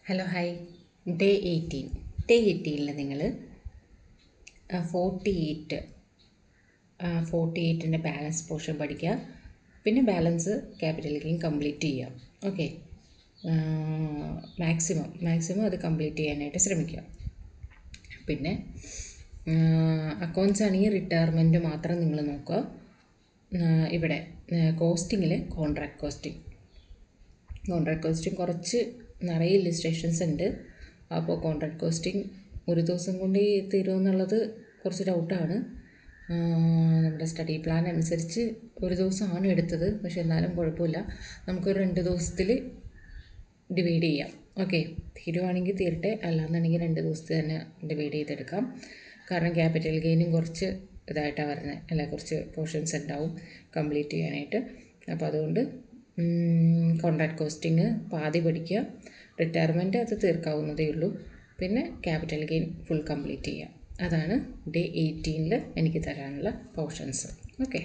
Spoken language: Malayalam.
Hello hi. ഡേ 18 നിങ്ങൾ 48 ബാലൻസ് പോർഷൻ പഠിക്കുക. പിന്നെ ബാലൻസ് ക്യാപിറ്റൽ ഗെയിൻ കംപ്ലീറ്റ് ചെയ്യുക. ഓക്കെ, മാക്സിമം അത് കംപ്ലീറ്റ് ചെയ്യാനായിട്ട് ശ്രമിക്കുക. പിന്നെ അക്കൗണ്ട്സ് ആണെങ്കിൽ റിട്ടയർമെൻറ്റ് മാത്രം നിങ്ങൾ നോക്കുക. ഇവിടെ കോസ്റ്റിങ്ങിൽ കോൺട്രാക്ട് കോസ്റ്റിംഗ് കുറച്ച് നിറയെ ഇല്ലുസ്ട്രേഷൻസ് ഉണ്ട്. അപ്പോൾ കോൺട്രാക്ട് കോസ്റ്റിംഗ് ഒരു ദിവസം കൊണ്ട് തീരുമെന്നുള്ളത് കുറച്ച് ഡൗട്ടാണ്. നമ്മുടെ സ്റ്റഡി പ്ലാൻ അനുസരിച്ച് ഒരു ദിവസമാണ് എടുത്തത്, പക്ഷെ എന്നാലും കുഴപ്പമില്ല, നമുക്കൊരു 2 ദിവസത്തിൽ ഡിവൈഡ് ചെയ്യാം. ഓക്കെ, തീരുവാണെങ്കിൽ തീരട്ടെ, അല്ലാന്നുണ്ടെങ്കിൽ 2 ദിവസത്തിൽ തന്നെ ഡിവൈഡ് ചെയ്തെടുക്കാം. കാരണം ക്യാപിറ്റൽ ഗെയിനും കുറച്ച് ഇതായിട്ടാണ് വരുന്നത്, അല്ല കുറച്ച് പോർഷൻസ് ഉണ്ടാവും കംപ്ലീറ്റ് ചെയ്യാനായിട്ട്. അപ്പോൾ അതുകൊണ്ട് കോൺട്രാക്ട് കോസ്റ്റിംഗ് പാതി പഠിക്കുക, റിട്ടയർമെൻറ്റ് അത് തീർക്കാവുന്നതേ ഉള്ളൂ, പിന്നെ ക്യാപിറ്റൽ ഗെയിൻ ഫുൾ കംപ്ലീറ്റ് ചെയ്യുക. അതാണ് ഡേ 18 എനിക്ക് തരാനുള്ള പോർഷൻസ്. ഓക്കെ.